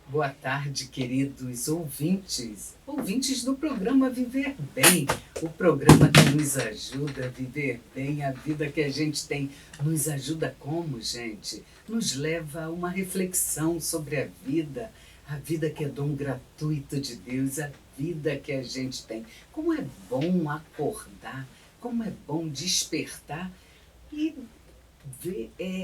Boa tarde, queridos ouvintes do programa Viver Bem, o programa que nos ajuda a viver bem a vida que a gente tem. Nos ajuda como, gente? Nos leva a uma reflexão sobre a vida que é dom gratuito de Deus, a vida que a gente tem. Como é bom acordar, como é bom despertar e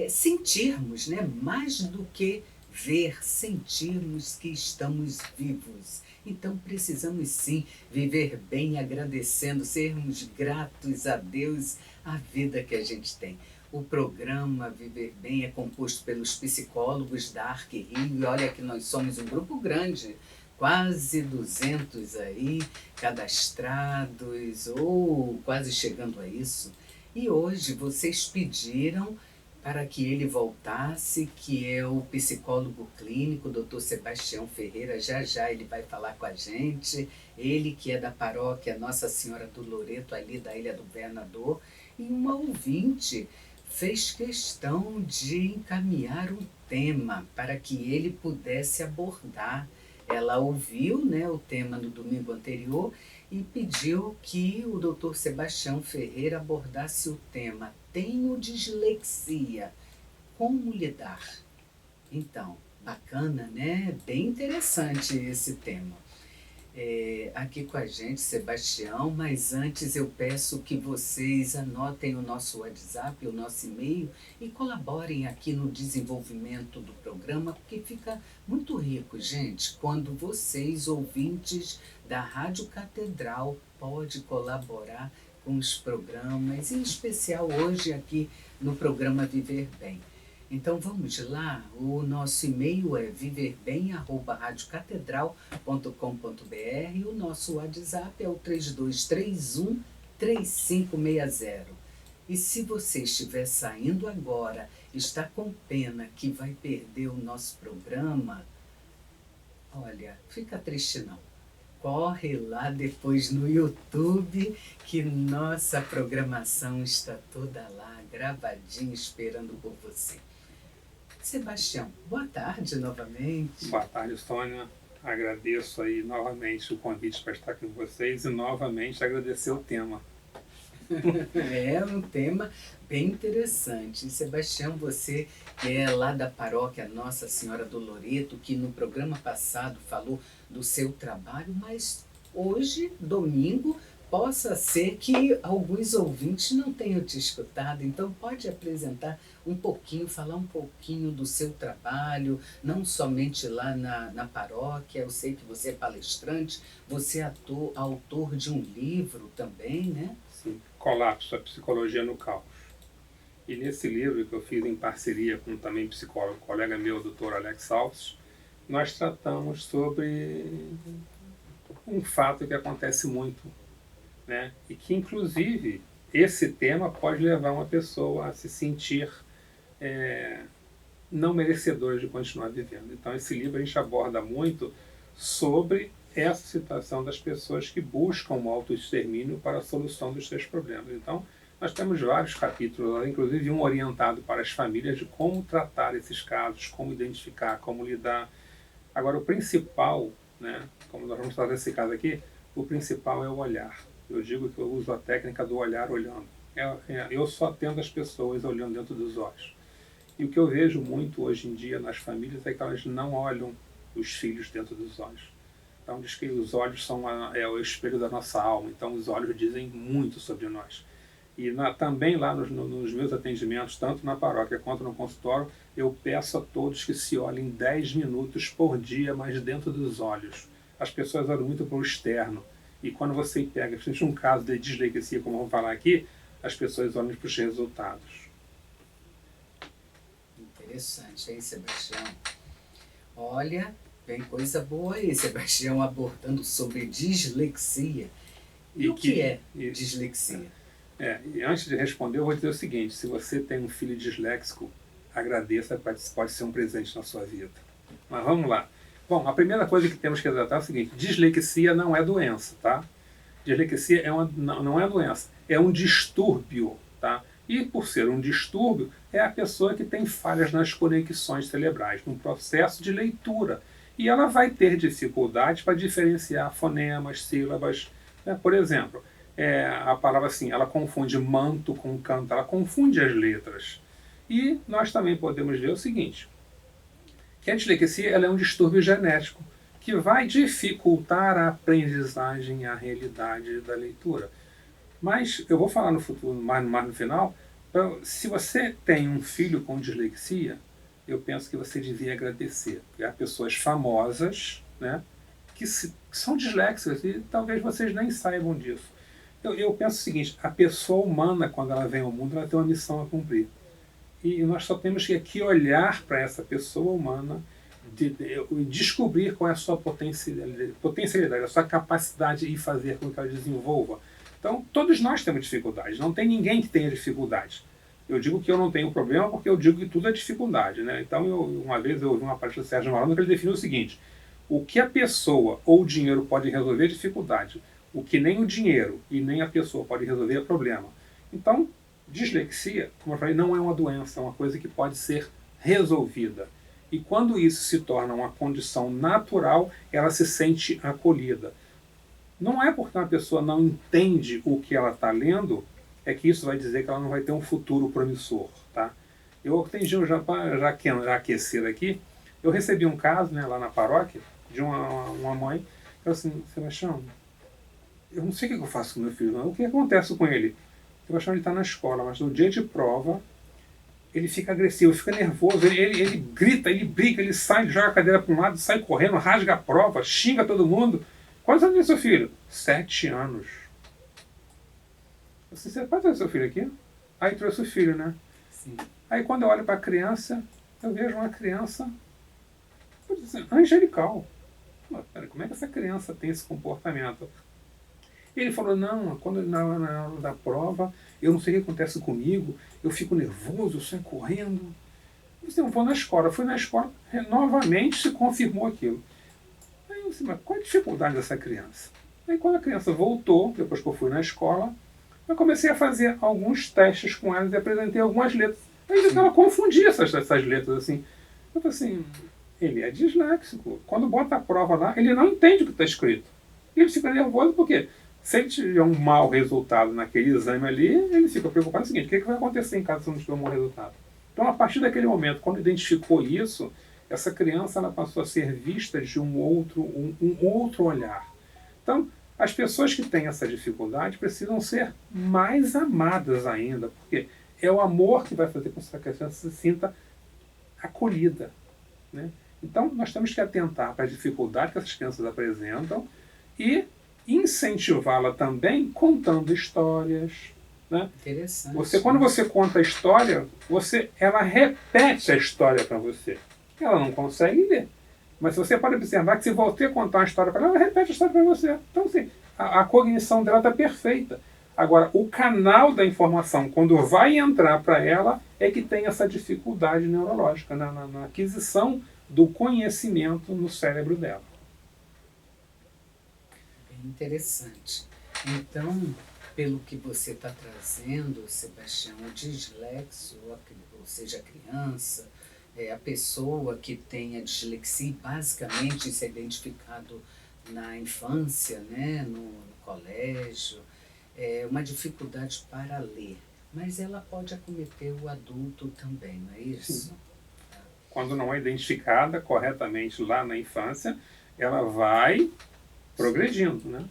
sentirmos, né? Mais do que ver, sentirmos que estamos vivos. Então precisamos sim viver bem, agradecendo, sermos gratos a Deus, a vida que a gente tem. O programa Viver Bem é composto pelos psicólogos da Arc Rio, e olha que nós somos um grupo grande, quase 200 aí, cadastrados, ou quase chegando a isso. E hoje vocês pediram para que ele voltasse, que é o psicólogo clínico, Dr. Sebastião Ferreira. Já já ele vai falar com a gente. Ele que é da paróquia Nossa Senhora do Loreto, ali da Ilha do Governador. E uma ouvinte fez questão de encaminhar um tema para que ele pudesse abordar. Ela ouviu, né, o tema no domingo anterior e pediu que o Dr. Sebastião Ferreira abordasse o tema Tenho dislexia, como lidar? Então, bacana, né? Bem interessante esse tema. Aqui com a gente, Sebastião, mas antes eu peço que vocês anotem o nosso WhatsApp, o nosso e-mail e colaborem aqui no desenvolvimento do programa, porque fica muito rico, gente, quando vocês, ouvintes da Rádio Catedral, podem colaborar com os programas, em especial hoje aqui no programa Viver Bem. Então vamos lá, o nosso e-mail é viverbem@radiocatedral.com.br e o nosso WhatsApp é o 3231-3560. E se você estiver saindo agora, está com pena que vai perder o nosso programa, olha, fica triste não. Corre lá depois no YouTube, que nossa programação está toda lá, gravadinha, esperando por você. Sebastião, boa tarde novamente. Boa tarde, Sônia. Agradeço aí novamente o convite para estar aqui com vocês e novamente agradecer o tema. É um tema bem interessante. Sebastião, você que é lá da paróquia Nossa Senhora do Loreto, que no programa passado falou do seu trabalho, mas hoje, domingo, possa ser que alguns ouvintes não tenham te escutado, então pode apresentar um pouquinho, falar um pouquinho do seu trabalho, não somente lá na paróquia. Eu sei que você é palestrante, você é autor de um livro também, né? Sim, Colapso, a Psicologia no Caos. E nesse livro que eu fiz em parceria com também psicólogo, colega meu, Dr. Alex Alves, nós tratamos sobre um fato que acontece muito, né? E que inclusive esse tema pode levar uma pessoa a se sentir não merecedora de continuar vivendo. Então esse livro a gente aborda muito sobre essa situação das pessoas que buscam o autoextermínio para a solução dos seus problemas. Então nós temos vários capítulos, inclusive um orientado para as famílias de como tratar esses casos, como identificar, como lidar. Agora o principal, né, como nós vamos tratar esse caso aqui, o principal é o olhar. Eu digo que eu uso a técnica do olhar olhando. Eu só atendo as pessoas olhando dentro dos olhos. E o que eu vejo muito hoje em dia nas famílias é que elas não olham os filhos dentro dos olhos. Então diz que os olhos são o espelho da nossa alma, então os olhos dizem muito sobre nós. E também lá nos meus atendimentos, tanto na paróquia quanto no consultório, eu peço a todos que se olhem 10 minutos por dia, mas dentro dos olhos. As pessoas olham muito para o externo. E quando você pega, principalmente um caso de dislexia, como vamos falar aqui, as pessoas olham para os resultados. Interessante, hein, Sebastião? Olha, vem coisa boa aí, Sebastião, abordando sobre dislexia. E o que é dislexia? E antes de responder, eu vou dizer o seguinte: se você tem um filho disléxico, agradeça, pode ser um presente na sua vida. Mas vamos lá. Bom, a primeira coisa que temos que tratar é o seguinte: dislexia não é doença, tá? Dislexia não é doença, é um distúrbio, tá? E por ser um distúrbio, é a pessoa que tem falhas nas conexões cerebrais, no processo de leitura. E ela vai ter dificuldade para diferenciar fonemas, sílabas, né? Por exemplo, a palavra assim, ela confunde manto com canto, ela confunde as letras. E nós também podemos ver o seguinte, que a dislexia ela é um distúrbio genético que vai dificultar a aprendizagem e a realidade da leitura. Mas eu vou falar no futuro, mais no final, se você tem um filho com dislexia, eu penso que você devia agradecer. Porque há pessoas famosas, né, que são disléxicas e talvez vocês nem saibam disso. Eu penso o seguinte, a pessoa humana, quando ela vem ao mundo, ela tem uma missão a cumprir. E nós só temos que aqui olhar para essa pessoa humana, descobrir qual é a sua potencialidade, a sua capacidade e fazer com que ela desenvolva. Então, todos nós temos dificuldades, não tem ninguém que tenha dificuldade. Eu digo que eu não tenho problema porque eu digo que tudo é dificuldade, né? Então, uma vez eu ouvi uma palestra do Sérgio Malandro que ele definiu o seguinte, o que a pessoa ou o dinheiro pode resolver é dificuldade, o que nem o dinheiro e nem a pessoa pode resolver é problema. Então, dislexia, como eu falei, não é uma doença, é uma coisa que pode ser resolvida. E quando isso se torna uma condição natural, ela se sente acolhida. Não é porque uma pessoa não entende o que ela está lendo, é que isso vai dizer que ela não vai ter um futuro promissor. Tá? Eu atendi, já aquecer aqui, eu recebi um caso, né, lá na paróquia de uma mãe que falou assim, Sebastião, eu não sei o que eu faço com meu filho, não. O que acontece com ele? Sebastião, ele está na escola, mas no dia de prova ele fica agressivo, fica nervoso, ele grita, ele briga, ele sai, ele joga a cadeira para um lado, sai correndo, rasga a prova, xinga todo mundo. Quantos anos tem seu filho? 7 anos. Você pode trazer seu filho aqui? Aí trouxe o filho, né? Sim. Aí quando eu olho para a criança, eu vejo uma criança angelical. Pera, como é que essa criança tem esse comportamento? Ele falou, não, quando na hora da prova, eu não sei o que acontece comigo, eu fico nervoso, eu saio correndo. Eu vou na escola, fui na escola, novamente se confirmou aquilo. Aí eu disse, mas qual a dificuldade dessa criança? Aí quando a criança voltou, depois que eu fui na escola, eu comecei a fazer alguns testes com ela e apresentei algumas letras. Aí ela confundia essas letras assim. Eu falei assim, ele é disléxico. Quando bota a prova lá, ele não entende o que está escrito. E ele fica nervoso porque se ele tiver um mau resultado naquele exame ali, ele fica preocupado no seguinte, o que vai acontecer em caso você não tiver um bom resultado? Então, a partir daquele momento, quando identificou isso, essa criança ela passou a ser vista de um outro olhar. Então, as pessoas que têm essa dificuldade precisam ser mais amadas ainda, porque é o amor que vai fazer com que essa criança se sinta acolhida, né? Então, nós temos que atentar para a dificuldade que essas crianças apresentam e incentivá-la também contando histórias, né? Interessante. Quando você conta a história, ela repete a história para você. Ela não consegue ler. Mas você pode observar que se você contar uma história para ela, ela repete a história para você. Então, assim, a cognição dela está perfeita. Agora, o canal da informação, quando vai entrar para ela, é que tem essa dificuldade neurológica na aquisição do conhecimento no cérebro dela. Bem interessante. Então, pelo que você está trazendo, Sebastião, o dislexo, ou seja, a criança, a pessoa que tem a dislexia, basicamente isso é identificado na infância, né, no colégio, é uma dificuldade para ler. Mas ela pode acometer o adulto também, não é isso? Sim. Quando não é identificada corretamente lá na infância, ela vai progredindo, né?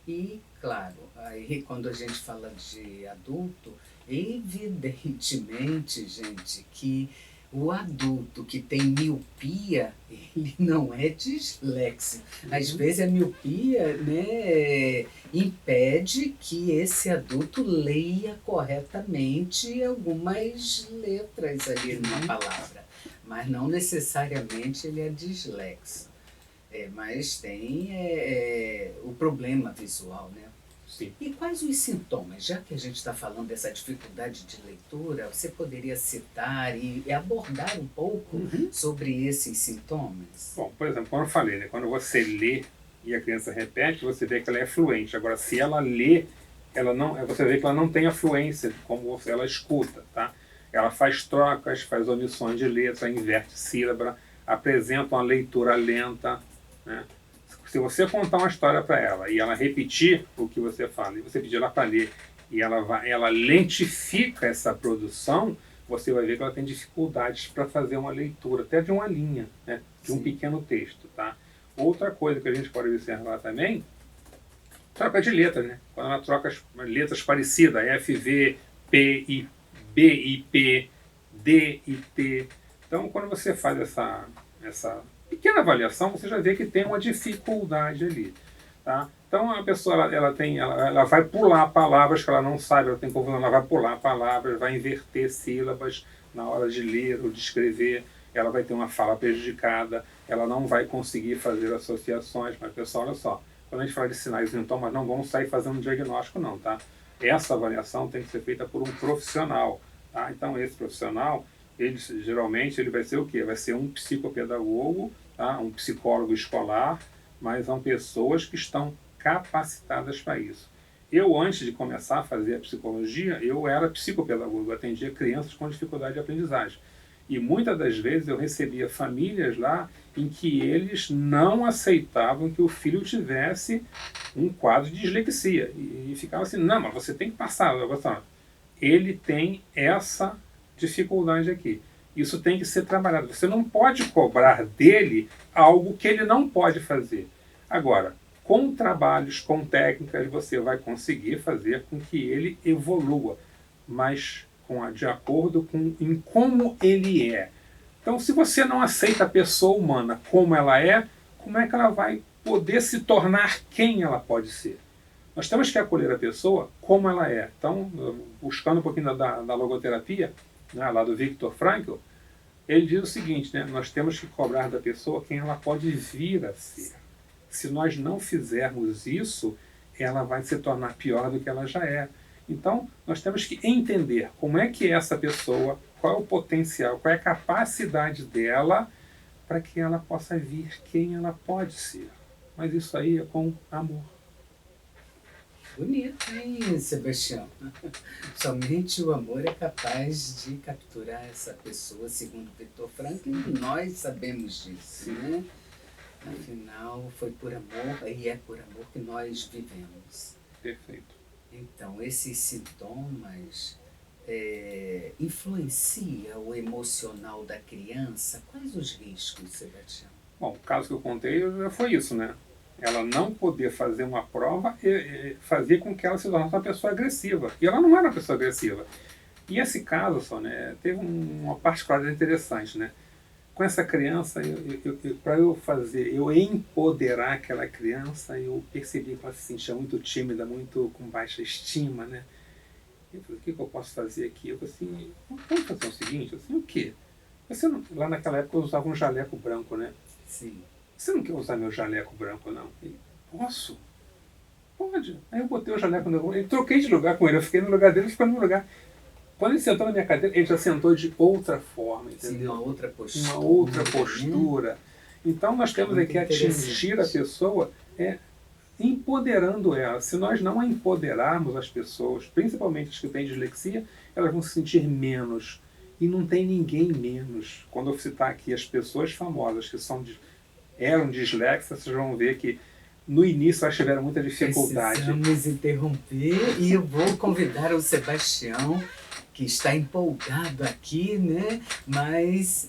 E, claro, aí quando a gente fala de adulto, evidentemente, gente, que o adulto que tem miopia, ele não é disléxico. Às vezes a miopia, né, impede que esse adulto leia corretamente algumas letras ali numa palavra, mas não necessariamente ele é dislexo. Mas tem o problema visual, né? Sim. E quais os sintomas? Já que a gente está falando dessa dificuldade de leitura, você poderia citar e abordar um pouco sobre esses sintomas? Bom, por exemplo, como eu falei, né, quando você lê e a criança repete, você vê que ela é fluente. Agora, se ela lê, você vê que ela não tem a fluência como ela escuta, tá? Ela faz trocas, faz omissões de letra, inverte sílaba. apresentam a leitura lenta, né? Se você contar uma história para ela e ela repetir o que você fala, e você pedir ela para ler, e ela lentifica essa produção, você vai ver que ela tem dificuldades para fazer uma leitura, até de uma linha, né? De um pequeno texto. Tá? Outra coisa que a gente pode observar também, troca de letras, né? Quando ela troca as letras parecidas, F, V, P, I, B, I, P, D, I, T. Então, quando você faz essa pequena avaliação, você já vê que tem uma dificuldade ali. Tá? Então, a pessoa ela vai pular palavras que ela não sabe, ela tem confusão, ela vai pular palavras, vai inverter sílabas na hora de ler ou de escrever, ela vai ter uma fala prejudicada, ela não vai conseguir fazer associações. Mas, pessoal, olha só, quando a gente fala de sinais e sintomas, não vamos sair fazendo diagnóstico, não. Tá? Essa avaliação tem que ser feita por um profissional. Tá? Então, esse profissional, geralmente, ele vai ser o quê? Vai ser um psicopedagogo, tá? Um psicólogo escolar, mas são pessoas que estão capacitadas para isso. Eu, antes de começar a fazer a psicologia, eu era psicopedagogo, eu atendia crianças com dificuldade de aprendizagem. E muitas das vezes eu recebia famílias lá em que eles não aceitavam que o filho tivesse um quadro de dislexia. E ficava assim, não, mas você tem que passar. Ele tem essa dificuldade aqui. Isso tem que ser trabalhado. Você não pode cobrar dele algo que ele não pode fazer. Agora, com trabalhos, com técnicas, você vai conseguir fazer com que ele evolua, mas de acordo com em como ele é. Então, se você não aceita a pessoa humana como ela é, como é que ela vai poder se tornar quem ela pode ser? Nós temos que acolher a pessoa como ela é. Então, buscando um pouquinho da logoterapia, né, lá do Viktor Frankl, ele diz o seguinte, né, nós temos que cobrar da pessoa quem ela pode vir a ser. Se nós não fizermos isso, ela vai se tornar pior do que ela já é. Então, nós temos que entender como é que é essa pessoa, qual é o potencial, qual é a capacidade dela para que ela possa vir quem ela pode ser. Mas isso aí é com amor. Bonito, hein, Sebastião? Somente o amor é capaz de capturar essa pessoa, segundo Viktor Frankl, e nós sabemos disso, né? Afinal, foi por amor, e é por amor que nós vivemos. Perfeito. Então, esses sintomas influenciam o emocional da criança? Quais os riscos, Sebastião? Bom, o caso que eu contei já foi isso, né? Ela não poder fazer uma prova fazia com que ela se tornasse uma pessoa agressiva. E ela não era uma pessoa agressiva. E esse caso, só, né, teve uma particularidade interessante, né? Com essa criança, para eu empoderar aquela criança, eu percebi que ela se sentia muito tímida, muito com baixa estima, né? Eu falei, o que eu posso fazer aqui? Eu falei assim, vamos fazer o seguinte, assim, o quê? Você não, lá naquela época eu usava um jaleco branco, né? Sim. Você não quer usar meu jaleco branco, não? Ele, posso? Pode. Aí eu botei o jaleco no lugar, troquei de lugar com ele, eu fiquei no lugar dele, ele ficou no meu lugar. Quando ele sentou na minha cadeira, ele já sentou de outra forma, entendeu? Sim, uma outra postura. Uma outra postura. Então nós temos que atingir a pessoa empoderando ela. Se nós não empoderarmos as pessoas, principalmente as que têm dislexia, elas vão se sentir menos. E não tem ninguém menos. Quando eu citar aqui as pessoas famosas que eram dislexas, vocês vão ver que no início elas tiveram muita dificuldade. Precisamos interromper e eu vou convidar o Sebastião, que está empolgado aqui, né?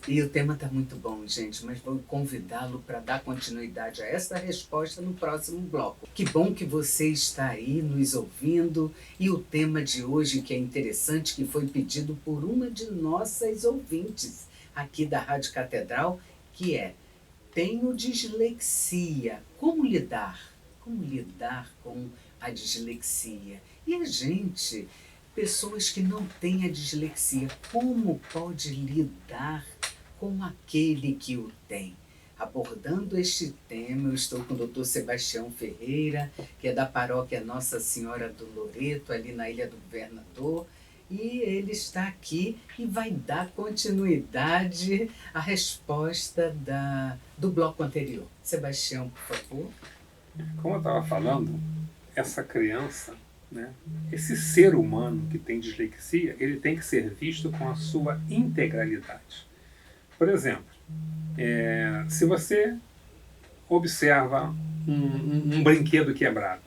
E o tema está muito bom, gente, mas vou convidá-lo para dar continuidade a essa resposta no próximo bloco. Que bom que você está aí nos ouvindo, e o tema de hoje, que é interessante, que foi pedido por uma de nossas ouvintes aqui da Rádio Catedral, que é: tenho dislexia, como lidar? Como lidar com a dislexia? E a gente, pessoas que não têm a dislexia, como pode lidar com aquele que o tem? Abordando este tema, eu estou com o Dr. Sebastião Ferreira, que é da paróquia Nossa Senhora do Loreto, ali na Ilha do Governador, e ele está aqui e vai dar continuidade à resposta do bloco anterior. Sebastião, por favor. Como eu estava falando, essa criança, né, esse ser humano que tem dislexia, ele tem que ser visto com a sua integralidade. Por exemplo, Se você observa um brinquedo quebrado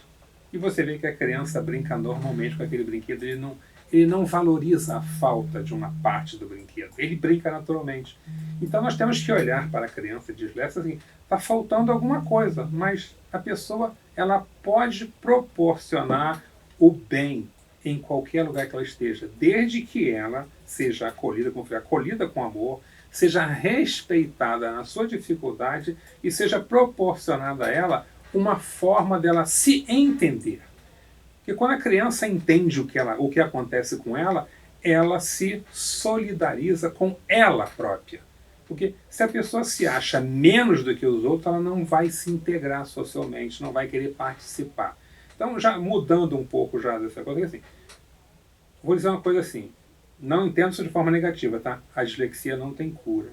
e você vê que a criança brinca normalmente com aquele brinquedo, ele não valoriza a falta de uma parte do brinquedo, ele brinca naturalmente. Então nós temos que olhar para a criança disléxica assim, está faltando alguma coisa, mas a pessoa ela pode proporcionar o bem em qualquer lugar que ela esteja, desde que ela seja acolhida com amor, seja respeitada na sua dificuldade e seja proporcionada a ela uma forma dela se entender. Porque quando a criança entende o que acontece com ela, ela se solidariza com ela própria. Porque se a pessoa se acha menos do que os outros, ela não vai se integrar socialmente, não vai querer participar. Então, já mudando um pouco já dessa coisa, assim, vou dizer uma coisa assim, não entendo isso de forma negativa, tá? A dislexia não tem cura.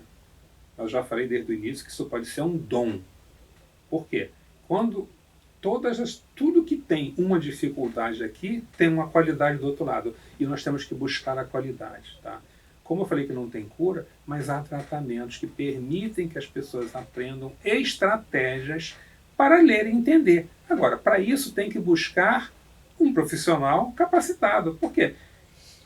Eu já falei desde o início que isso pode ser um dom. Por quê? Quando tudo que tem uma dificuldade aqui, tem uma qualidade do outro lado. E nós temos que buscar a qualidade, tá? Como eu falei que não tem cura, mas há tratamentos que permitem que as pessoas aprendam estratégias para ler e entender. Agora, para isso tem que buscar um profissional capacitado. Por quê?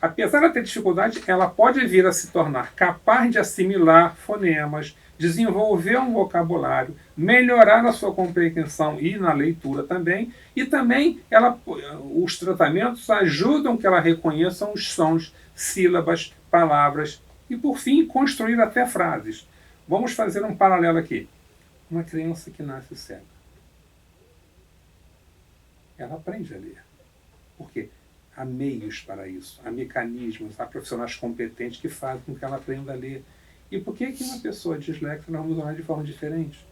Apesar de ter dificuldade, ela pode vir a se tornar capaz de assimilar fonemas, desenvolver um vocabulário, melhorar a sua compreensão e na leitura também, e também os tratamentos ajudam que ela reconheça os sons, sílabas, palavras e, por fim, construir até frases. Vamos fazer um paralelo aqui. Uma criança que nasce cega, ela aprende a ler. Por quê? Há meios para isso, há mecanismos, há profissionais competentes que fazem com que ela aprenda a ler. E por que uma pessoa disléxica nós vamos olhar de forma diferente?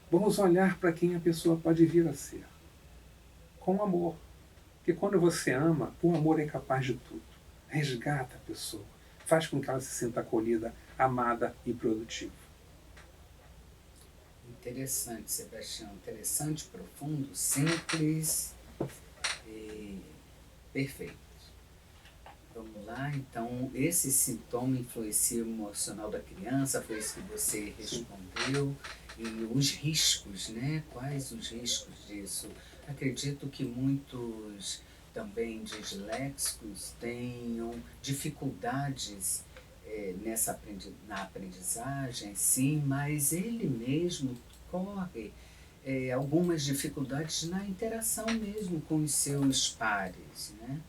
Vamos olhar para quem a pessoa pode vir a ser. Com amor. Porque quando você ama, o amor é capaz de tudo. Resgata a pessoa. Faz com que ela se sinta acolhida, amada e produtiva. Interessante, Sebastião. Interessante, profundo, simples e perfeito. Vamos lá, então, esse sintoma influencia o emocional da criança, foi isso que você respondeu. E os riscos, né? Quais os riscos disso? Acredito que muitos também disléxicos tenham dificuldades na aprendizagem, sim, mas ele mesmo corre algumas dificuldades na interação mesmo com os seus pares, né?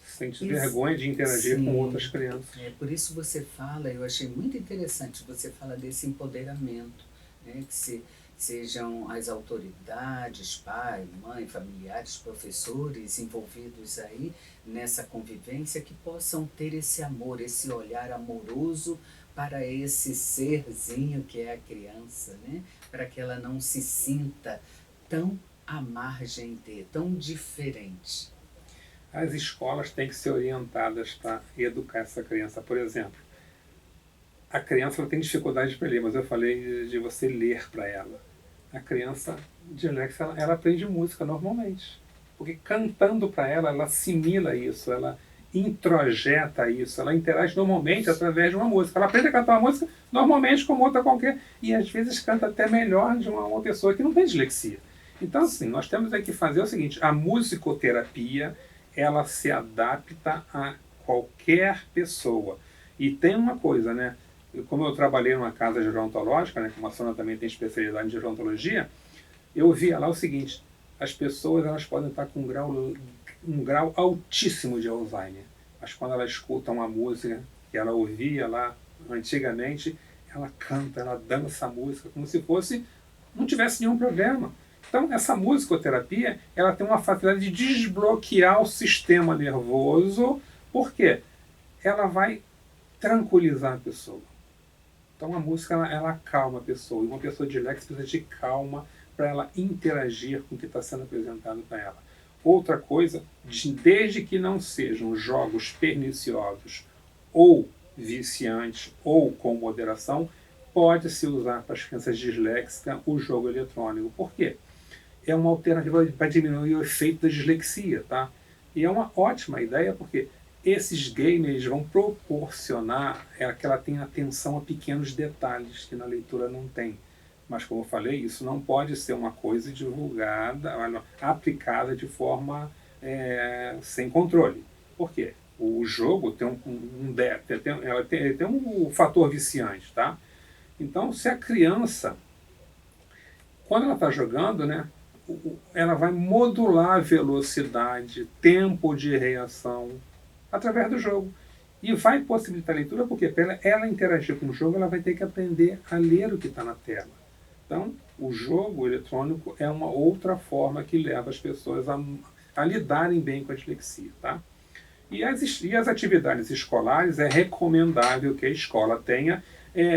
Sente vergonha de interagir com outras crianças. Por isso você fala, eu achei muito interessante, você fala desse empoderamento, né? Que sejam as autoridades, pai, mãe, familiares, professores envolvidos aí nessa convivência que possam ter esse amor, esse olhar amoroso para esse serzinho que é a criança, né? Para que ela não se sinta tão à margem tão diferente. As escolas têm que ser orientadas para educar essa criança. Por exemplo, a criança ela tem dificuldade para ler, mas eu falei de você ler para ela. A criança disléxica, ela aprende música normalmente. Porque cantando para ela, ela assimila isso, ela introjeta isso, ela interage normalmente através de uma música. Ela aprende a cantar uma música normalmente como outra qualquer, e às vezes canta até melhor de uma pessoa que não tem dislexia. Então, assim, nós temos que fazer o seguinte, a musicoterapia, ela se adapta a qualquer pessoa. E tem uma coisa, né? Como eu trabalhei numa casa gerontológica, né, como a Sônia também tem especialidade em gerontologia, eu via lá o seguinte, as pessoas elas podem estar com um grau altíssimo de Alzheimer, mas quando elas escutam a música que ela ouvia lá antigamente, ela canta, ela dança a música como se não tivesse nenhum problema. Então, essa musicoterapia, ela tem uma facilidade de desbloquear o sistema nervoso, porque ela vai tranquilizar a pessoa. Então, a música, ela acalma a pessoa. E uma pessoa disléxica precisa de calma para ela interagir com o que está sendo apresentado para ela. Outra coisa, desde que não sejam jogos perniciosos ou viciantes ou com moderação, pode-se usar para as crianças disléxicas o jogo eletrônico. Por quê? É uma alternativa para diminuir o efeito da dislexia, tá? E é uma ótima ideia porque esses games vão proporcionar que ela tenha atenção a pequenos detalhes que na leitura não tem. Mas, como eu falei, isso não pode ser uma coisa divulgada, aplicada de forma sem controle. Por quê? O jogo tem um fator viciante, tá? Então, se a criança, quando ela está jogando, né, ela vai modular a velocidade, tempo de reação, através do jogo. E vai possibilitar a leitura, porque para ela interagir com o jogo, ela vai ter que aprender a ler o que está na tela. Então, o jogo eletrônico é uma outra forma que leva as pessoas a lidarem bem com a dislexia. Tá? E as atividades escolares, é recomendável que a escola tenha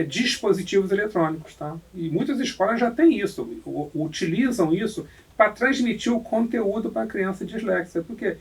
dispositivos eletrônicos. Tá? E muitas escolas já têm isso, utilizam isso para transmitir o conteúdo para a criança disléxica, porque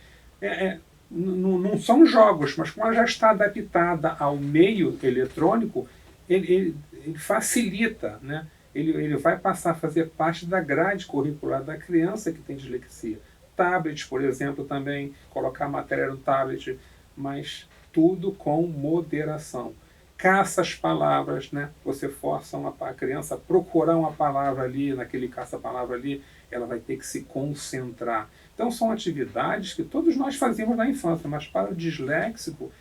não são jogos, mas como ela já está adaptada ao meio eletrônico, ele facilita, né? Ele vai passar a fazer parte da grade curricular da criança que tem dislexia. Tablet, por exemplo, também, colocar matéria no tablet, mas tudo com moderação. Caça as palavras, né? Você força a criança a procurar uma palavra ali, naquele caça-palavra ali, ela vai ter que se concentrar. Então são atividades que todos nós fazíamos na infância, mas para o disléxico,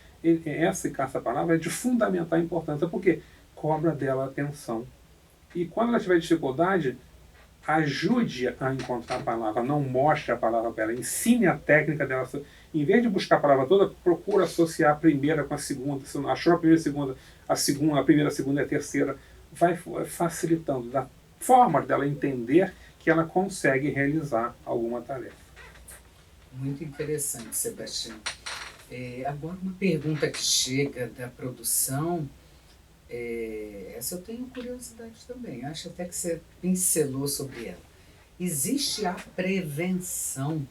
essa caça-palavra é de fundamental importância, porque cobra dela a atenção. E quando ela tiver dificuldade, ajude a encontrar a palavra, não mostre a palavra para ela, ensine a técnica dela. Em vez de buscar a palavra toda, procura associar a primeira com a segunda. Se não achou a primeira, a primeira, a segunda e a terceira, vai facilitando, da forma dela entender que ela consegue realizar alguma tarefa. Muito interessante, Sebastião. Agora uma pergunta que chega da produção, essa eu tenho curiosidade também, acho até que você pincelou sobre ela. Existe a prevenção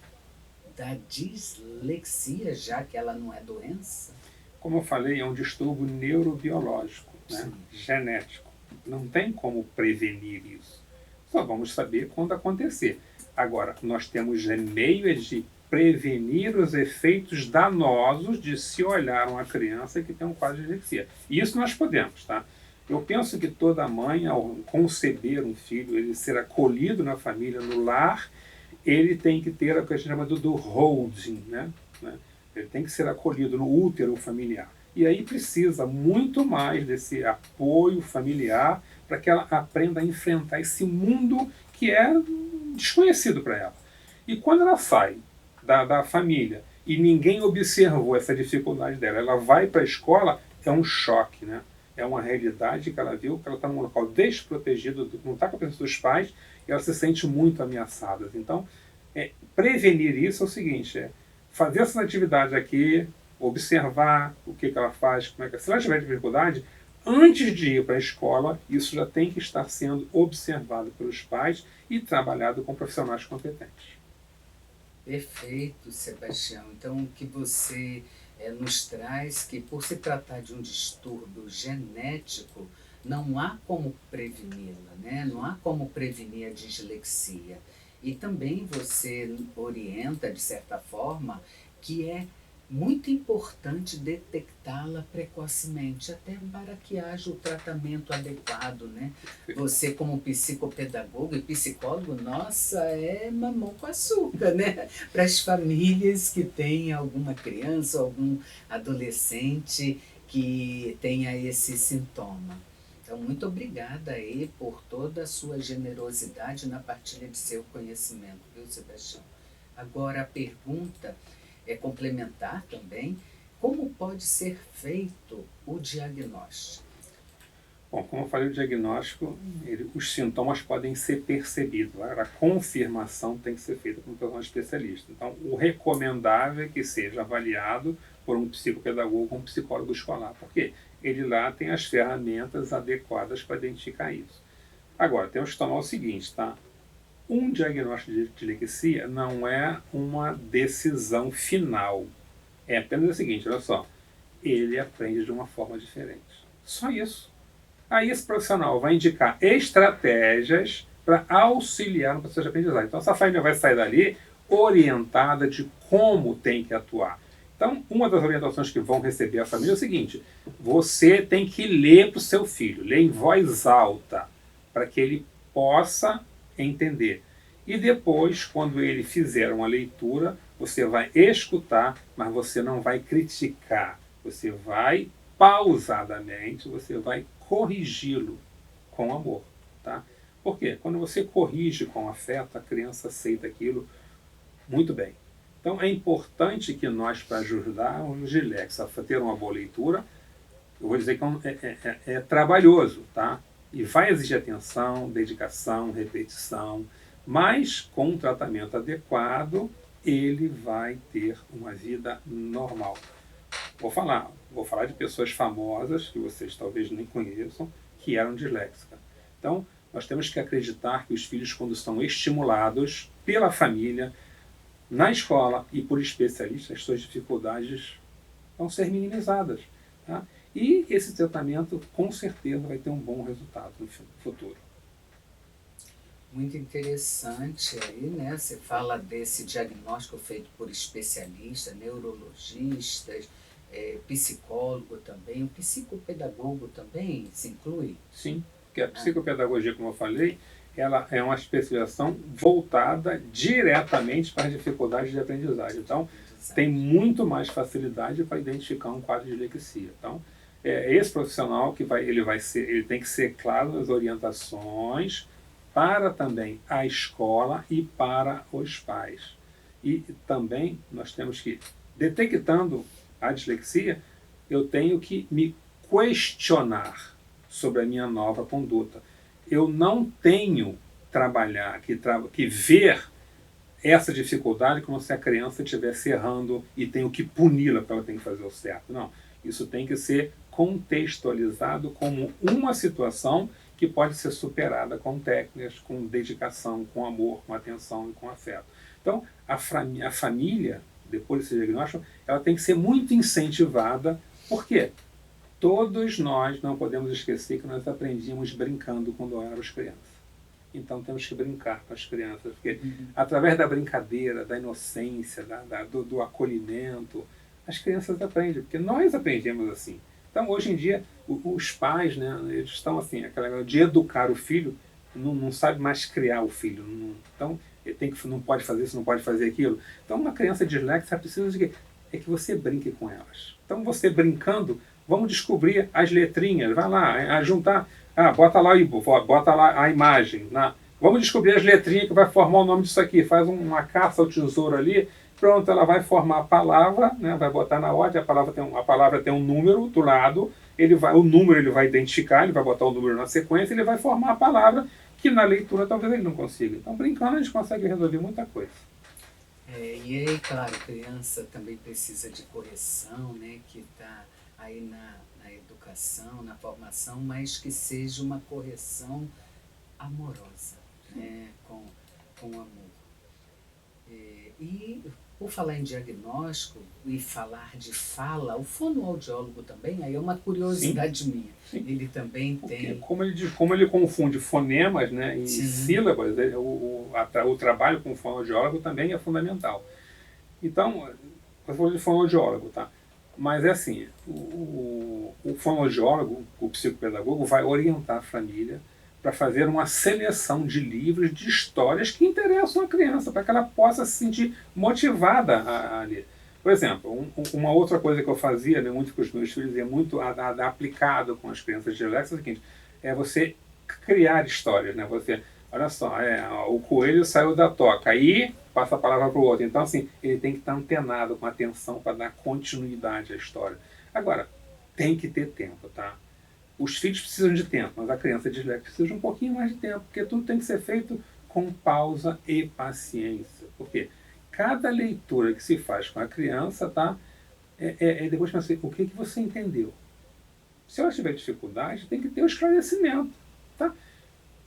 da dislexia, já que ela não é doença? Como eu falei, é um distúrbio neurobiológico, né? Genético. Não tem como prevenir isso. Só vamos saber quando acontecer. Agora, nós temos meios de prevenir os efeitos danosos de se olhar uma criança que tem um quadro de dislexia. E isso nós podemos, tá? Eu penso que toda mãe, ao conceber um filho, ele ser acolhido na família, no lar, ele tem que ter o que a gente chama do holding, né? Ele tem que ser acolhido no útero familiar. E aí precisa muito mais desse apoio familiar para que ela aprenda a enfrentar esse mundo que é desconhecido para ela. E quando ela sai da família e ninguém observou essa dificuldade dela, ela vai para a escola, é um choque, né? É uma realidade que ela viu, que ela está num local desprotegido, não está com a presença dos pais, e ela se sente muito ameaçada. Então, prevenir isso é o seguinte, fazer essas atividades aqui, observar o que ela faz, como é que... Se ela tiver dificuldade, antes de ir para a escola, isso já tem que estar sendo observado pelos pais e trabalhado com profissionais competentes. Perfeito, Sebastião. Então, o que você nos traz que, por se tratar de um distúrbio genético, não há como preveni-la, né? Não há como prevenir a dislexia. E também você orienta, de certa forma, que é muito importante detectá-la precocemente, até para que haja o tratamento adequado, né? Você, como psicopedagogo e psicólogo, nossa, é mamão com açúcar, né? Para as famílias que têm alguma criança, algum adolescente que tenha esse sintoma. Então, muito obrigada aí por toda a sua generosidade na partilha de seu conhecimento, viu, Sebastião? Agora, a pergunta é complementar também, como pode ser feito o diagnóstico? Bom, como eu falei, o diagnóstico, os sintomas podem ser percebidos. A confirmação tem que ser feita por um profissional especialista. Então, o recomendável é que seja avaliado por um psicopedagogo ou um psicólogo escolar, porque ele lá tem as ferramentas adequadas para identificar isso. Agora, temos que tomar o seguinte, tá? Um diagnóstico de dislexia não é uma decisão final. É apenas o seguinte, olha só, ele aprende de uma forma diferente. Só isso. Aí esse profissional vai indicar estratégias para auxiliar no processo de aprendizagem. Então essa família vai sair dali orientada de como tem que atuar. Então, uma das orientações que vão receber a família é o seguinte: você tem que ler para o seu filho, ler em voz alta, para que ele possa entender. E depois, quando ele fizer uma leitura, você vai escutar, mas você não vai criticar. Você vai, pausadamente, você vai corrigi-lo com amor. Tá? Por quê? Quando você corrige com afeto, a criança aceita aquilo muito bem. Então é importante que nós, para ajudar os disléxicos a ter uma boa leitura, eu vou dizer que é trabalhoso, tá? E vai exigir atenção, dedicação, repetição, mas com um tratamento adequado, ele vai ter uma vida normal. Vou falar de pessoas famosas, que vocês talvez nem conheçam, que eram disléxicas. Então, nós temos que acreditar que os filhos, quando são estimulados pela família, na escola e por especialistas, as suas dificuldades vão ser minimizadas. Tá? E esse tratamento, com certeza, vai ter um bom resultado no futuro. Muito interessante aí, né? Você fala desse diagnóstico feito por especialistas, neurologistas, psicólogo também, o psicopedagogo também se inclui? Sim, porque a psicopedagogia, como eu falei, ela é uma especialização voltada diretamente para as dificuldades de aprendizagem. Então, tem muito mais facilidade para identificar um quadro de dislexia. Então, esse profissional que ele tem que ser claro nas orientações para também a escola e para os pais. E também nós temos que, detectando a dislexia, eu tenho que me questionar sobre a minha nova conduta. Eu não tenho que ver essa dificuldade como se a criança estivesse errando e tenho que puni-la para ela ter que fazer o certo. Não, isso tem que ser contextualizado como uma situação que pode ser superada com técnicas, com dedicação, com amor, com atenção e com afeto. Então, a família, depois desse diagnóstico, ela tem que ser muito incentivada. Por quê? Todos nós não podemos esquecer que nós aprendíamos brincando quando éramos crianças. Então temos que brincar com as crianças, porque através da brincadeira, da inocência, do acolhimento, as crianças aprendem, porque nós aprendemos assim. Então hoje em dia os pais, né, eles estão assim, aquela de educar o filho, não sabe mais criar o filho. Então ele não pode fazer isso, não pode fazer aquilo. Então uma criança disléxica precisa de quê? É que você brinque com elas. Então você brincando, vamos descobrir as letrinhas, vai lá, juntar, bota lá a imagem. Vamos descobrir as letrinhas que vai formar o nome disso aqui. Faz uma caça ao tesouro ali, pronto, ela vai formar a palavra, né, vai botar na ordem, a palavra tem um número do lado, o número ele vai identificar, ele vai botar o número na sequência, ele vai formar a palavra, que na leitura talvez ele não consiga. Então, brincando, a gente consegue resolver muita coisa. E aí, claro, criança também precisa de correção, né, que está aí na educação, na formação, mas que seja uma correção amorosa, né, com amor. E por falar em diagnóstico e falar de fala, o fonoaudiólogo também, aí é uma curiosidade minha. Sim. Ele também tem... Como ele confunde fonemas, né, e sílabas, o trabalho com o fonoaudiólogo também é fundamental. Então, eu vou de fonoaudiólogo, tá? Mas é assim, o fonoaudiólogo, o psicopedagogo, vai orientar a família para fazer uma seleção de livros, de histórias que interessam a criança, para que ela possa se sentir motivada a ler. Por exemplo, uma outra coisa que eu fazia, né, muito com os meus filhos, e é muito aplicado com as crianças disléxicas, é o seguinte, é você criar histórias. Né? Olha só, o coelho saiu da toca, aí passa a palavra para o outro. Então, assim, ele tem que estar antenado, com atenção, para dar continuidade à história. Agora, tem que ter tempo, tá? Os filhos precisam de tempo, mas a criança disléxica precisa de um pouquinho mais de tempo, porque tudo tem que ser feito com pausa e paciência. Por quê? Cada leitura que se faz com a criança, tá? Depois pensar, o que você entendeu? Se ela tiver dificuldade, tem que ter o esclarecimento, tá?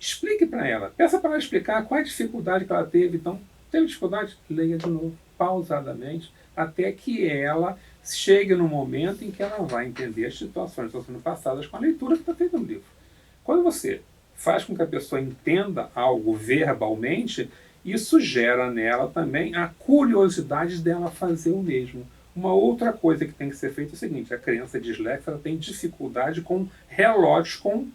Explique para ela, peça para ela explicar qual é a dificuldade que ela teve. Então, teve dificuldade? Leia de novo, pausadamente, até que ela chegue no momento em que ela vai entender as situações que estão sendo passadas com a leitura que está feita no livro. Quando você faz com que a pessoa entenda algo verbalmente, isso gera nela também a curiosidade dela fazer o mesmo. Uma outra coisa que tem que ser feita é o seguinte: a criança dislexa ela tem dificuldade com relógios com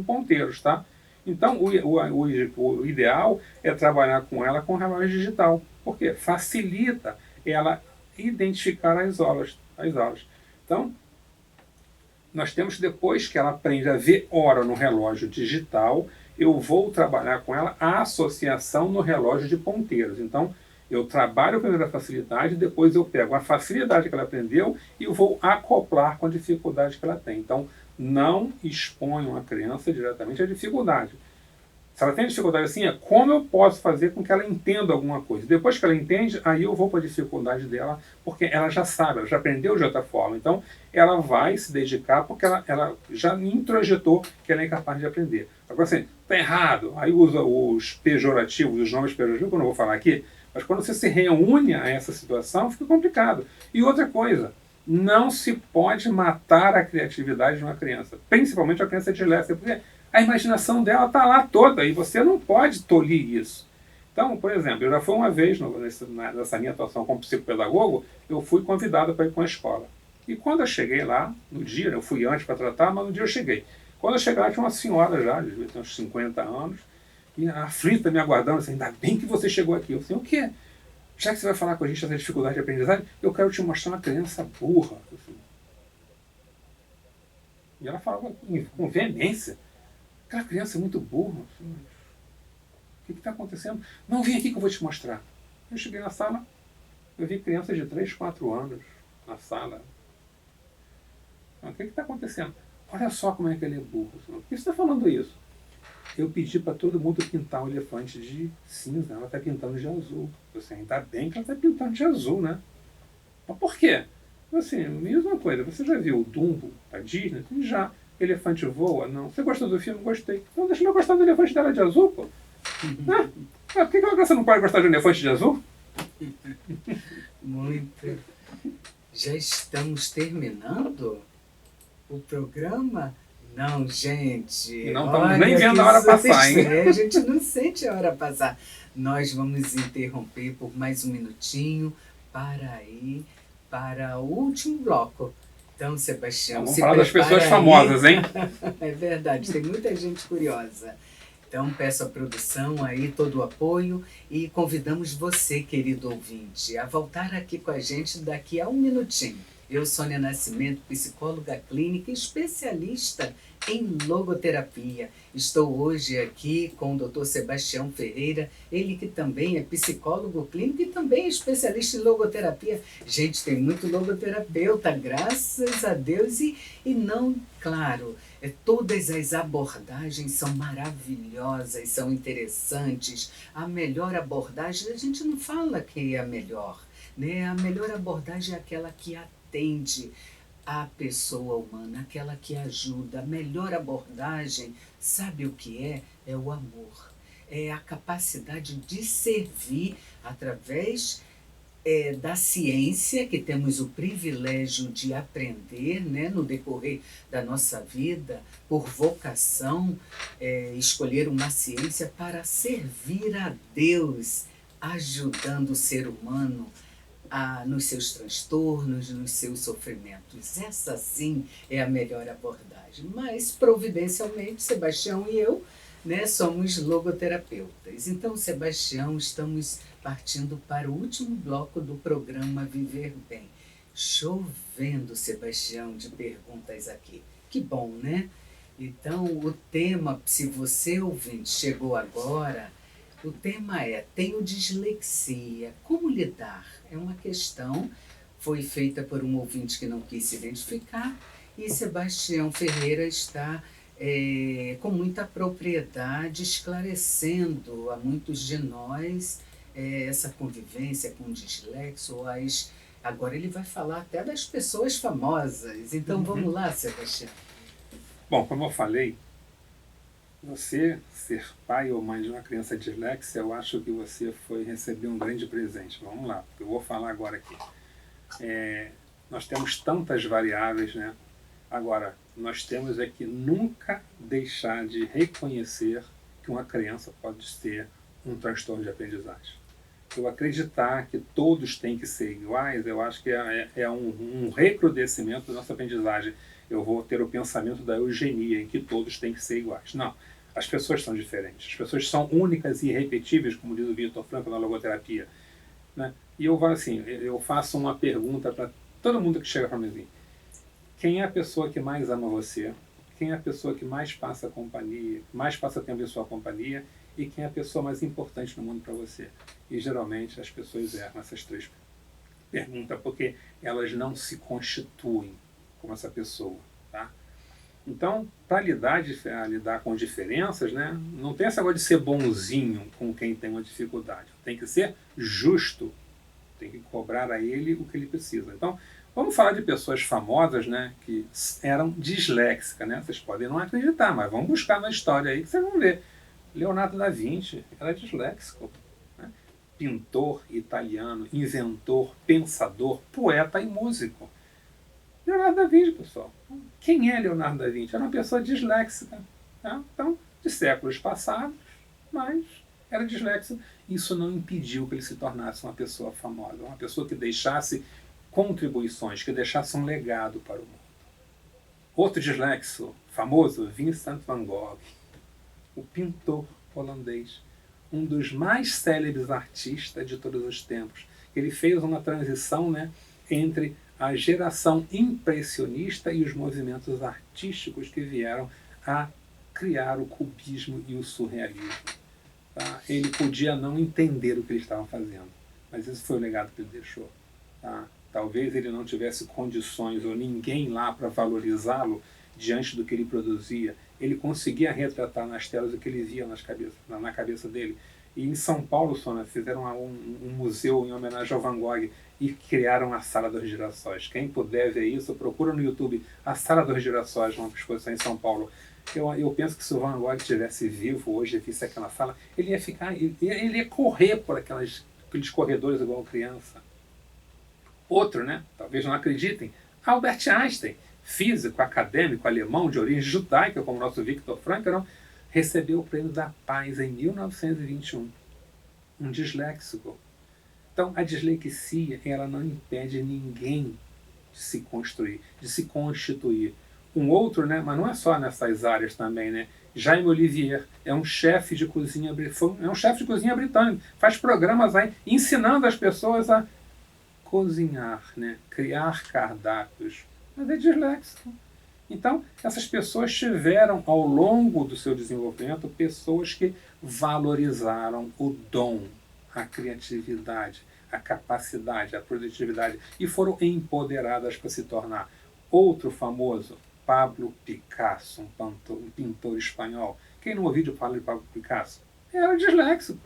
ponteiros, tá? Então, o ideal é trabalhar com ela com relógio digital, porque facilita ela identificar as aulas. Então, nós temos, depois que ela aprende a ver hora no relógio digital, eu vou trabalhar com ela a associação no relógio de ponteiros. Então, eu trabalho primeiro a facilidade, depois eu pego a facilidade que ela aprendeu e eu vou acoplar com a dificuldade que ela tem. Então, não exponham a criança diretamente à dificuldade. Se ela tem dificuldade assim, é como eu posso fazer com que ela entenda alguma coisa. Depois que ela entende, aí eu vou para a dificuldade dela, porque ela já sabe, ela já aprendeu de outra forma. Então, ela vai se dedicar porque ela já introjetou que ela é capaz de aprender. Agora assim, está errado. Aí usa os pejorativos, os nomes pejorativos, que eu não vou falar aqui, mas quando você se reúne a essa situação, fica complicado. E outra coisa, não se pode matar a criatividade de uma criança, principalmente a criança disléxica, porque a imaginação dela está lá toda e você não pode tolir isso. Então, por exemplo, eu já fui uma vez, nessa minha atuação como psicopedagogo, eu fui convidado para ir para uma escola. E quando eu cheguei lá, no dia, eu fui antes para tratar, mas no dia eu cheguei. Quando eu cheguei lá, tinha uma senhora já, devia ter uns 50 anos, e aflita me aguardando, assim, ainda bem que você chegou aqui. Eu falei, o quê? Já que você vai falar com a gente dessa dificuldade de aprendizagem, eu quero te mostrar uma criança burra. Assim. E ela falava com veemência. Aquela criança é muito burra. Assim, o que está acontecendo? Não, vem aqui que eu vou te mostrar. Eu cheguei na sala, eu vi crianças de 3, 4 anos na sala. O que está acontecendo? Olha só como é que ele é burro. Por que você está falando isso? Eu pedi para todo mundo pintar o elefante de cinza. Ela está pintando de azul. Você ainda bem que ela está pintando de azul, né? Mas por quê? Assim, mesma coisa. Você já viu o Dumbo da Disney? Já. Elefante voa? Não. Você gostou do filme? Gostei. Então deixa eu gostar do elefante dela de azul, pô. Por que uma criança não pode gostar de um elefante de azul? Muito. Já estamos terminando o programa? Não, gente. Não estamos nem vendo a hora passar, hein? A gente não sente a hora passar. Nós vamos interromper por mais um minutinho para ir para o último bloco. Então, Sebastião, vamos falar das pessoas famosas, hein? É verdade, tem muita gente curiosa. Então, peço à produção aí todo o apoio e convidamos você, querido ouvinte, a voltar aqui com a gente daqui a um minutinho. Eu, Sônia Nascimento, psicóloga clínica e especialista em logoterapia. Estou hoje aqui com o Dr. Sebastião Ferreira, ele que também é psicólogo clínico e também é especialista em logoterapia. Gente, tem muito logoterapeuta, graças a Deus, e não, claro, todas as abordagens são maravilhosas, são interessantes. A melhor abordagem, a gente não fala que é a melhor, né? A melhor abordagem é aquela que atende a pessoa humana, aquela que ajuda. A melhor abordagem, sabe o que é? É o amor. É a capacidade de servir através da ciência, que temos o privilégio de aprender, né, no decorrer da nossa vida, por vocação, escolher uma ciência para servir a Deus, ajudando o ser humano nos seus transtornos, nos seus sofrimentos. Essa sim é a melhor abordagem. Mas, providencialmente, Sebastião e eu, né, somos logoterapeutas. Então, Sebastião, estamos partindo para o último bloco do programa Viver Bem. Chovendo, Sebastião, de perguntas aqui. Que bom, né? Então, o tema, se você ouvinte chegou agora, o tema é: tenho dislexia, como lidar? É uma questão, foi feita por um ouvinte que não quis se identificar, e Sebastião Ferreira está com muita propriedade esclarecendo a muitos de nós essa convivência com o dislexo. Agora ele vai falar até das pessoas famosas. Então vamos lá, Sebastião. Bom, como eu falei, você ser pai ou mãe de uma criança dislexa, eu acho que você foi receber um grande presente. Vamos lá, eu vou falar agora aqui. Nós temos tantas variáveis, né? Agora, nós temos que nunca deixar de reconhecer que uma criança pode ter um transtorno de aprendizagem. eu acreditar que todos têm que ser iguais, eu acho que é um recrudescimento da nossa aprendizagem. Eu vou ter o pensamento da eugenia, em que todos têm que ser iguais. Não, as pessoas são diferentes, as pessoas são únicas e irrepetíveis, como diz o Viktor Frankl na logoterapia, né? E eu assim, eu faço uma pergunta para todo mundo que chega para mim assim: quem é a pessoa que mais ama você? Quem é a pessoa que mais passa companhia, mais passa tempo em sua companhia? E quem é a pessoa mais importante no mundo para você? E geralmente as pessoas erram essas três perguntas porque elas não se constituem como essa pessoa, tá? Então, para lidar com diferenças, né, não tem essa coisa de ser bonzinho com quem tem uma dificuldade. Tem que ser justo. Tem que cobrar a ele o que ele precisa. Então, vamos falar de pessoas famosas, né, que eram disléxicas, né? Vocês podem não acreditar, mas vamos buscar na história aí que vocês vão ver. Leonardo da Vinci era disléxico, né? Pintor italiano, inventor, pensador, poeta e músico. Leonardo da Vinci, pessoal. Quem é Leonardo da Vinci? Era uma pessoa disléxica. Tá? Então, de séculos passados, mas era disléxico. Isso não impediu que ele se tornasse uma pessoa famosa, uma pessoa que deixasse contribuições, que deixasse um legado para o mundo. Outro dislexo famoso, Vincent van Gogh, o pintor holandês, um dos mais célebres artistas de todos os tempos. Ele fez uma transição, né, entre a geração impressionista e os movimentos artísticos que vieram a criar o cubismo e o surrealismo. Tá? Ele podia não entender o que ele estava fazendo, mas esse foi o legado que ele deixou. Tá? Talvez ele não tivesse condições ou ninguém lá para valorizá-lo diante do que ele produzia. Ele conseguia retratar nas telas o que ele via na cabeça dele. E em São Paulo, Sônia, fizeram um museu em homenagem ao Van Gogh e criaram a Sala dos Girassóis. Quem puder ver isso, procura no YouTube a Sala dos Girassóis, uma exposição em São Paulo. Eu penso que se o Van Gogh estivesse vivo hoje e visse aquela sala, ele ia correr por aqueles corredores igual criança. Outro, né? Talvez não acreditem, Albert Einstein, físico, acadêmico, alemão, de origem judaica, como o nosso Viktor Frankl, recebeu o Prêmio da Paz em 1921. Um disléxico. Então, a dislexia, ela não impede ninguém de se construir, de se constituir. Um outro, né, mas não é só nessas áreas também, né? Jaime Olivier é um chefe de cozinha britânico, faz programas aí ensinando as pessoas a cozinhar, né? Criar cardápios, mas é disléxico. Então, essas pessoas tiveram, ao longo do seu desenvolvimento, pessoas que valorizaram o dom, a criatividade, a capacidade, a produtividade, e foram empoderadas para se tornar. Outro famoso, Pablo Picasso, um pintor espanhol. Quem não ouviu falar de Pablo Picasso? Era disléxico.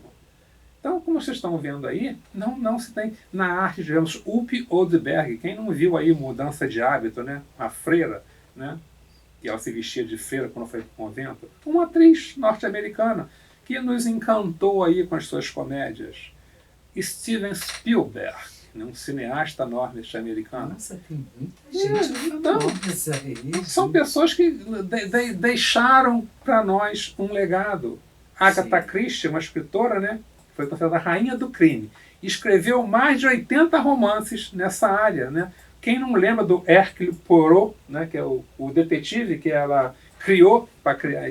Então, como vocês estão vendo aí, não se tem na arte, digamos, Up Oldberg. Quem não viu aí Mudança de Hábito, né? A freira, né? Que ela se vestia de freira quando foi para o convento. Uma atriz norte-americana que nos encantou aí com as suas comédias. Steven Spielberg, né? Um cineasta norte-americano. Nossa, tem muita gente famosa aí. São pessoas que deixaram para nós um legado. Agatha Christie, uma escritora, né? Foi considerada a rainha do crime. Escreveu mais de 80 romances nessa área, né? Quem não lembra do Hercule Poirot, né, que é o detetive que ela criou para criar...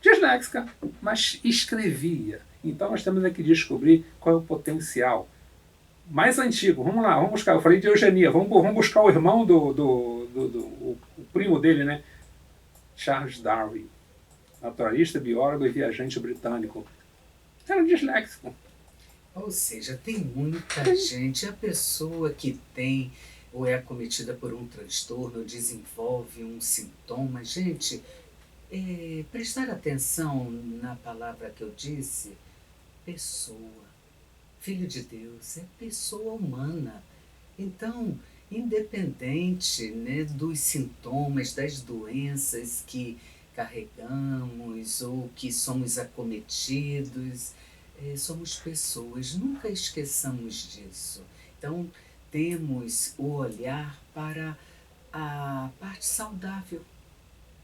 disléxica, mas escrevia. Então nós temos que descobrir qual é o potencial. Mais antigo, vamos lá, vamos buscar. Eu falei de eugenia, vamos buscar o irmão o primo dele, né? Charles Darwin, naturalista, biólogo e viajante britânico. Era disléxico. Ou seja, tem muita gente. A pessoa que tem ou é acometida por um transtorno, desenvolve um sintoma. Gente, prestar atenção na palavra que eu disse, pessoa. Filho de Deus, é pessoa humana. Então, independente, né, dos sintomas, das doenças que carregamos ou que somos acometidos, somos pessoas, nunca esqueçamos disso. Então, temos o olhar para a parte saudável,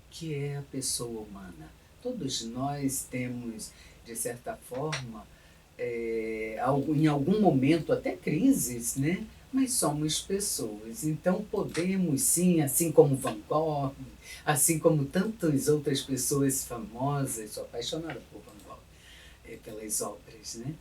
que é a pessoa humana. Todos nós temos, de certa forma, em algum momento até crises, né? Mas somos pessoas, então podemos sim, assim como Van Gogh, assim como tantas outras pessoas famosas, sou apaixonada por Van Gogh, pelas obras, né?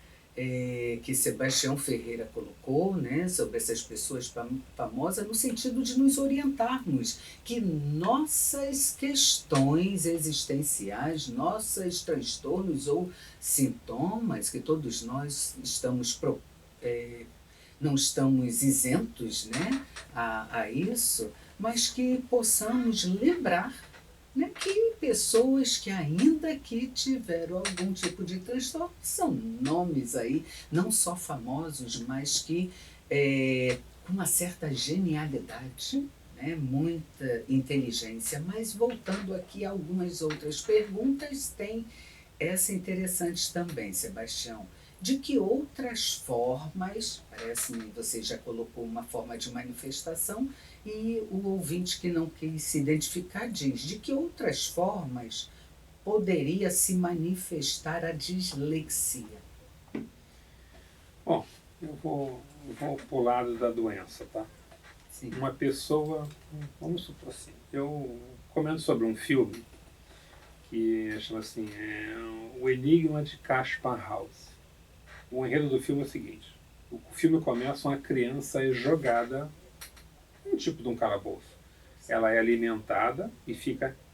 Que Sebastião Ferreira colocou, né, sobre essas pessoas famosas, no sentido de nos orientarmos que nossas questões existenciais, nossos transtornos ou sintomas, que todos nós não estamos isentos, né, a isso, mas que possamos lembrar, né, que pessoas que ainda que tiveram algum tipo de transtorno, são nomes aí, não só famosos, mas que com uma certa genialidade, né, muita inteligência. Mas voltando aqui a algumas outras perguntas, tem essa interessante também, Sebastião. De que outras formas, parece-me você já colocou uma forma de manifestação, e o ouvinte que não quis se identificar diz, de que outras formas poderia se manifestar a dislexia? Bom, eu vou para o lado da doença, tá? Sim. Uma pessoa, vamos supor assim, eu comento sobre um filme que chama assim, O Enigma de Caspar House. O enredo do filme é o seguinte: o filme começa, uma criança é jogada um tipo de um calabouço. Ela é alimentada e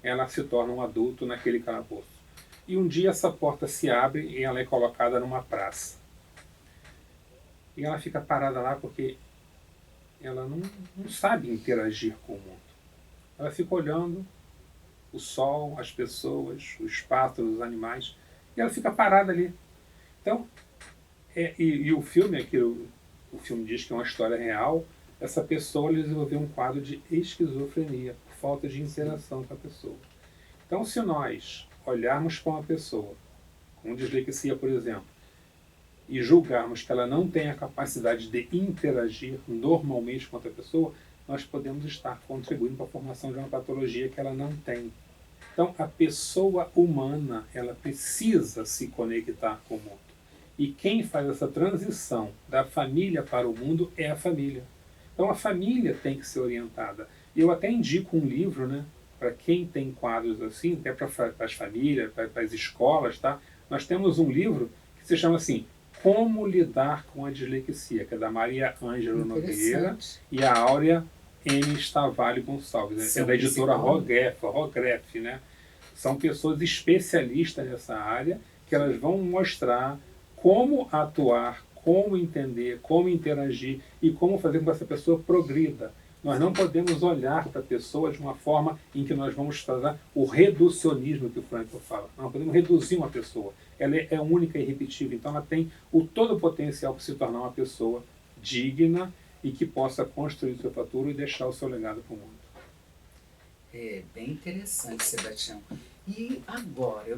ela se torna um adulto naquele calabouço. E um dia essa porta se abre e ela é colocada numa praça. E ela fica parada lá porque ela não sabe interagir com o mundo. Ela fica olhando o sol, as pessoas, os pássaros, os animais, e ela fica parada ali. Então, e o filme, o filme diz que é uma história real. Essa pessoa desenvolveu um quadro de esquizofrenia, por falta de interação com a pessoa. Então, se nós olharmos para uma pessoa com dislexia, por exemplo, e julgarmos que ela não tem a capacidade de interagir normalmente com outra pessoa, nós podemos estar contribuindo para a formação de uma patologia que ela não tem. Então, a pessoa humana, ela precisa se conectar com o mundo. E quem faz essa transição da família para o mundo é a família. Então, a família tem que ser orientada. Eu até indico um livro, né, para quem tem quadros assim, até para as famílias, para as escolas, tá? Nós temos um livro que se chama assim, Como Lidar com a Dislexia, que é da Maria Ângela Nogueira e a Áurea M. Stavalli Gonçalves, né? É da editora Rogref, né? São pessoas especialistas nessa área, que elas vão mostrar como atuar, como entender, como interagir e como fazer com que essa pessoa progrida. Nós não podemos olhar para a pessoa de uma forma em que nós vamos fazer o reducionismo que o Frankl fala. Nós não podemos reduzir uma pessoa. Ela é única e irrepetível, então ela tem todo o potencial para se tornar uma pessoa digna e que possa construir o seu futuro e deixar o seu legado para o mundo. É bem interessante, Sebastião. E agora,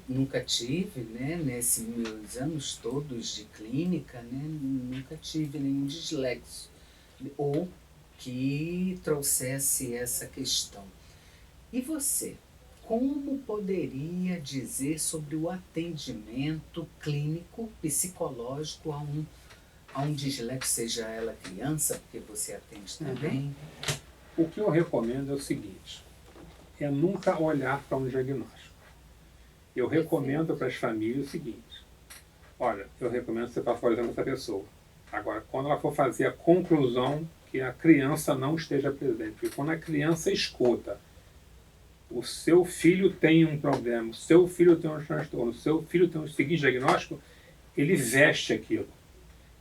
nunca tive, né, nesses meus anos todos de clínica, né, nunca tive nenhum dislexo ou que trouxesse essa questão. E você, como poderia dizer sobre o atendimento clínico, psicológico a um dislexo, seja ela criança, porque você atende também? O que eu recomendo é o seguinte, é nunca olhar para um diagnóstico. Eu recomendo para as famílias o seguinte, olha, eu recomendo que você faça, por exemplo, essa pessoa. Agora, quando ela for fazer a conclusão, que a criança não esteja presente. Porque quando a criança escuta, o seu filho tem um problema, o seu filho tem um transtorno, o seu filho tem um seguinte diagnóstico, ele veste aquilo.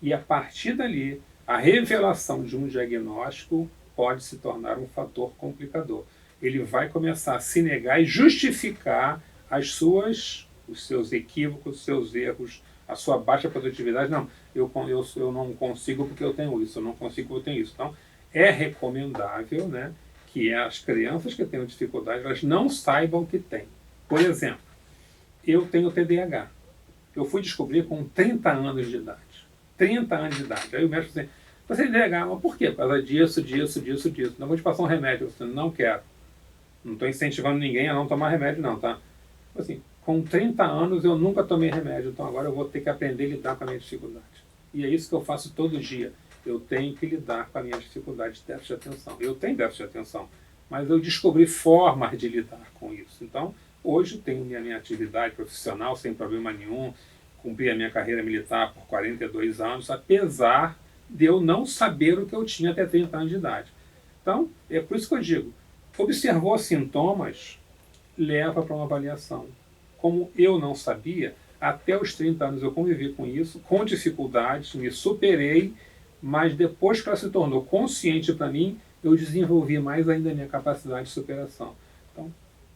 E a partir dali, a revelação de um diagnóstico pode se tornar um fator complicador. Ele vai começar a se negar e justificar os seus equívocos, os seus erros, a sua baixa produtividade. Não, eu não consigo porque eu tenho isso, eu não consigo porque eu tenho isso. Então, é recomendável, né, que as crianças que tenham dificuldade, elas não saibam que têm. Por exemplo, eu tenho TDAH. Eu fui descobrir com 30 anos de idade. 30 anos de idade. Aí o médico assim, você tem TDAH, mas por quê? Por causa disso. Não vou te passar um remédio. Eu não quero. Não estou incentivando ninguém a não tomar remédio, não, tá? Assim, com 30 anos eu nunca tomei remédio, então agora eu vou ter que aprender a lidar com a minha dificuldade. E é isso que eu faço todo dia. Eu tenho que lidar com a minha dificuldade de déficit de atenção. Eu tenho déficit de atenção, mas eu descobri formas de lidar com isso. Então, hoje tenho minha atividade profissional sem problema nenhum, cumpri a minha carreira militar por 42 anos, apesar de eu não saber o que eu tinha até 30 anos de idade. Então, é por isso que eu digo, observou sintomas, leva para uma avaliação. Como eu não sabia, até os 30 anos eu convivi com isso, com dificuldades, me superei, mas depois que ela se tornou consciente para mim, eu desenvolvi mais ainda a minha capacidade de superação. Então,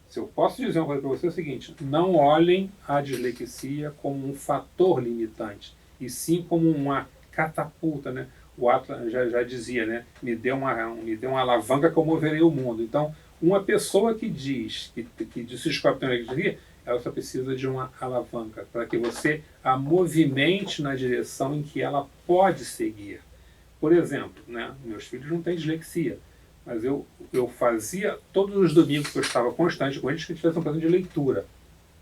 se eu posso dizer uma coisa para você é o seguinte, não olhem a dislexia como um fator limitante, e sim como uma catapulta, né? O Atlas já dizia, né? Me deu uma alavanca que eu moverei o mundo. Então, uma pessoa que diz que se descobre que tem dislexia, ela só precisa de uma alavanca para que você a movimente na direção em que ela pode seguir. Por exemplo, né? Meus filhos não têm dislexia, mas eu fazia todos os domingos que eu estava constante com eles que eles tivessem um plano de leitura.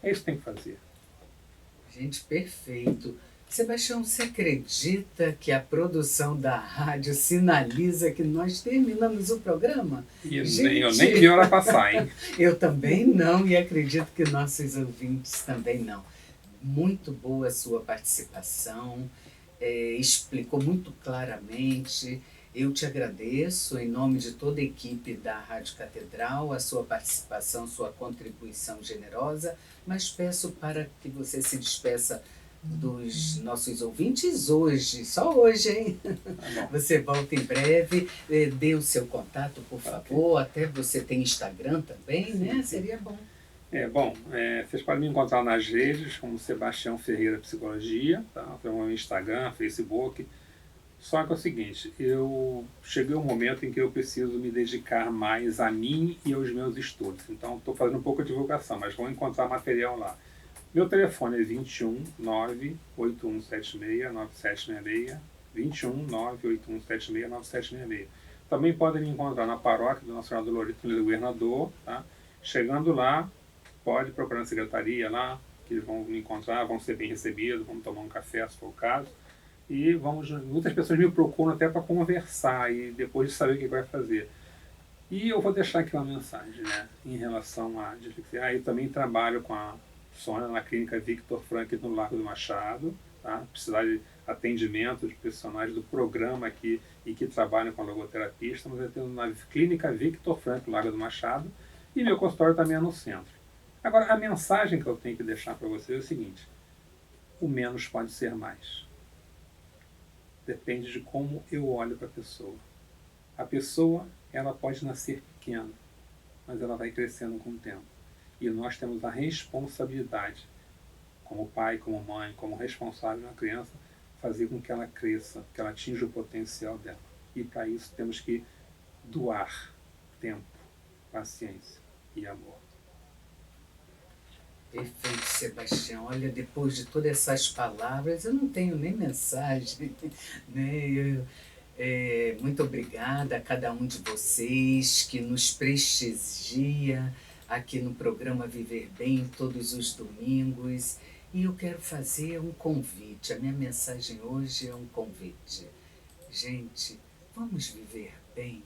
É isso que tem que fazer. Gente, perfeito. Sebastião, você acredita que a produção da rádio sinaliza que nós terminamos o programa? E gente, eu nem vi a hora passar, hein? Eu também não, e acredito que nossos ouvintes também não. Muito boa a sua participação, explicou muito claramente. Eu te agradeço, em nome de toda a equipe da Rádio Catedral, a sua participação, sua contribuição generosa, mas peço para que você se despeça dos nossos ouvintes hoje, só hoje, hein? Você volta em breve, dê o seu contato, por favor, até você tem Instagram também, né? Seria bom. Vocês podem me encontrar nas redes como Sebastião Ferreira Psicologia, tá? No Instagram, Facebook. Só que é o seguinte, eu cheguei um momento em que eu preciso me dedicar mais a mim e aos meus estudos. Então, estou fazendo um pouco de divulgação, mas vão encontrar material lá. Meu telefone é 21 98176 9766, 21 98176 9766. Também podem me encontrar na paróquia do Nossa Senhora do Loreto do Governador, tá? Chegando lá, pode procurar na secretaria lá, que eles vão me encontrar, vão ser bem recebidos, vamos tomar um café, se for o caso. E muitas pessoas me procuram até para conversar e depois de saber o que vai fazer. E eu vou deixar aqui uma mensagem, né, em relação à dislexia. Eu também trabalho com a Sônia na clínica Victor Frank no Largo do Machado, tá? Precisar de atendimento de profissionais do programa aqui e que trabalham com a logoterapia, estamos atendendo na clínica Victor Frank no Largo do Machado e meu consultório também é no centro. Agora, a mensagem que eu tenho que deixar para vocês é o seguinte, o menos pode ser mais. Depende de como eu olho para a pessoa. A pessoa, ela pode nascer pequena, mas ela vai crescendo com o tempo. E nós temos a responsabilidade, como pai, como mãe, como responsável na criança, fazer com que ela cresça, que ela atinja o potencial dela. E para isso temos que doar tempo, paciência e amor. Perfeito, Sebastião. Olha, depois de todas essas palavras, eu não tenho nem mensagem, né? Muito obrigada a cada um de vocês que nos prestigia aqui no programa Viver Bem, todos os domingos. E eu quero fazer um convite. A minha mensagem hoje é um convite. Gente, vamos viver bem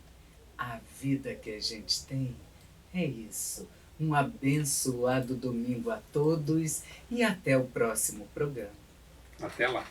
a vida que a gente tem? É isso. Um abençoado domingo a todos e até o próximo programa. Até lá.